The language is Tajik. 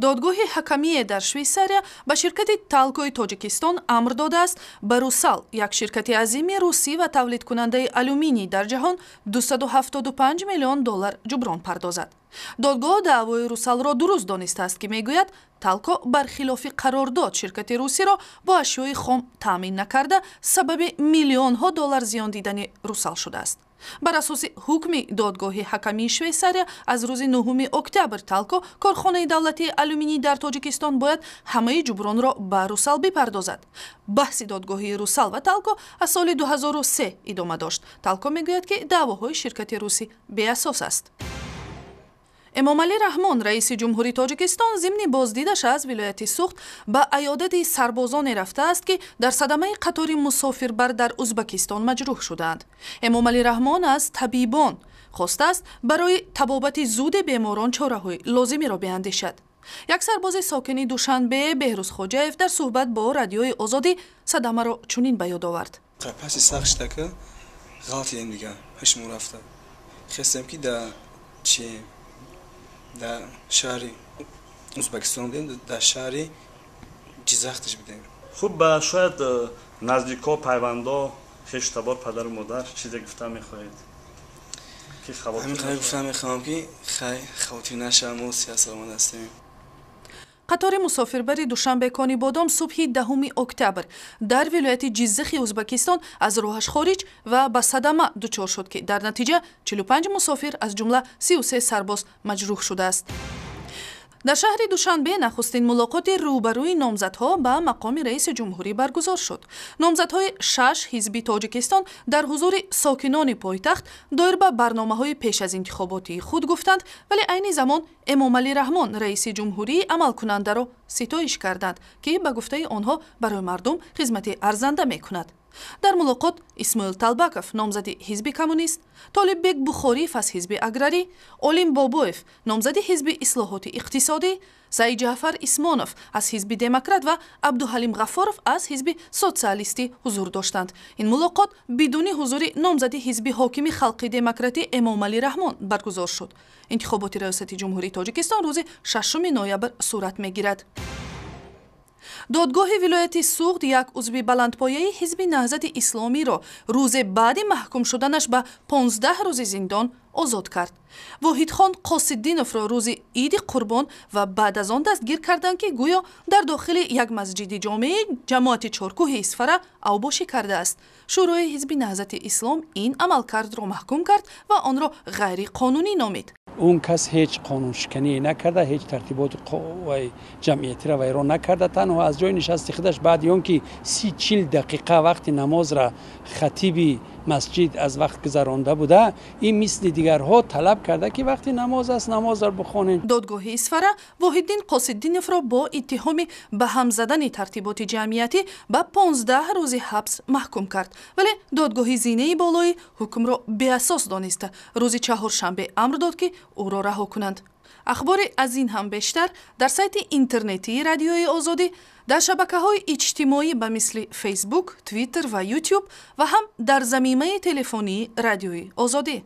додгоҳи ҳакамие дар Швейсария ба ширкати Талкои Тоҷикистон амр додааст ба Русал, як ширкати азими русӣ ва тавлидкунандаи алюминий дар ҷаҳон 275 миллион доллар ҷуброн пардозад. додгоҳ даъвои Русалро дуруст донистааст, ки мегӯяд Талко бархилофи қарордод ширкати русиро бо ашёи хом таъмин накарда сабаби миллионҳо доллар зиён дидани Русал шудааст. бар асоси ҳукми додгоҳи ҳакамии Швейсария аз рӯзи 9 октябр Талко, корхонаи давлатии алюминий дар Тоҷикистон, бояд ҳамаи ҷубронро ба Русал бипардозад. баҳси додгоҳи Русал ва Талко аз соли 2003 идома дошт. Талко мегӯяд, ки даъвоҳои ширкати русӣ беасос аст. эмомалӣ раҳмон, раиси ҷумҳурии Тоҷикистон, зимни боздидаш аз вилояти Суғд ба аёдати сарбозоне рафтааст, ки дар садамаи қатори мусофирбар дар Узбекистон маҷрӯҳ шудаанд. эмомалӣ раҳмон аз табибон хостааст барои табобати зуди беморон чораҳои лозимиро биандешад. як сарбози сокини Душанбе, Беҳрӯз Хоҷаев, дар суҳбат бо радиои Озодӣ садамаро чунин ба ёд овард. паси сахт штака ғалтием дига ҳашмо рафта. хестем ки да чи در شهر ازبکستان بودیم، در شهر جیزختش بودیم. خوب شاید نزدیکا پیوندا خیش تبار پدر و مادر چیزی گفته میخواهید که خواتین همین گفتم میخوام که خواتین نشم و سیاستمند هستیم. қатори мусофирбари Душанбекони Бодом субҳи 10 октябр дар вилояти Ҷиззахи Узбекистон аз роҳаш хориҷ ва ба садама дучор шуд, ки дар натиҷа 45 мусофир аз ҷумла 33 сарбоз маҷрӯҳ шудааст. дар шаҳри Душанбе нахустин мулоқоти рӯбарӯи номзадҳо ба мақоми раиси ҷумҳурӣ баргузор шуд. Номзадҳои 6 ҳизби Тоҷикистон дар ҳузури сокинони пойтахт доир ба барномаҳои пеш аз интихоботии худ гуфтанд, вале айни замон эмомалӣ раҳмон, раиси ҷумҳурӣ, амалкунандаро ситоиш карданд, ки ба гуфтаи онҳо барои мардум хизмати арзанда мекунад. дар мулоқот Исмоил Талбаков, номзади ҳизби коммунист, Толиббек Бухориев аз ҳизби аграрӣ, Олим Бобоев, номзади ҳизби ислоҳоти иқтисодӣ, Саид Ҷаъфар Исмонов аз ҳизби демократ ва Абдуҳалим Ғаффоров аз ҳизби социалистӣ ҳузур доштанд. ин мулоқот бидуни ҳузури номзади ҳизби ҳокими халқи демократӣ Эмомалӣ раҳмон баргузор шуд. интихоботи раёсати ҷумҳурии Тоҷикистон рӯзи 6 ноябр сурат мегирад. додгоҳи вилояти Суғд як узви баландпояи ҳизби наҳзати исломиро рӯзе баъди маҳкум шуданаш ба 15 рӯзи зиндон озод кард. Воҳидхон Қосидиновро рӯзи иди Қурбон ва баъд аз он дастгир карданд, ки гӯё дар дохили як масҷиди ҷомеи ҷамоати чоркӯҳи Исфара авбошӣ кардааст. шӯрои ҳизби наҳзати ислом ин амалкардро маҳкум кард ва онро ғайриқонунӣ номид. اون کس هیچ قانون شکنی نکرده، هیچ ترتیبات قوای جمعیتی را ویران نکرده، تنها از جای نشست خودش بعد اون که 30-40 دقیقه وقت نماز را خطیب مسجد از وقت گذرانده بوده، این مثل دیگرها طلب کرده که وقتی نماز است نماز را بخوانید. دادگاه اسفره واحدین قاصدینوف را با اتهام به هم زدن ترتیبات جمعیتی به 15 روز حبس محکوم کرد، ولی دادگاه زینه بالای حکم را بی اساس دانسته. روز چهارشنبه امر داد که او را رها کنند. اخباری از این هم بیشتر در سایت اینترنتی رادیوی آزادی، در شبکه‌های اجتماعی به مثل فیسبوک، توییتر و یوتیوب و هم در ضمیمه تلفنی رادیوی آزادی.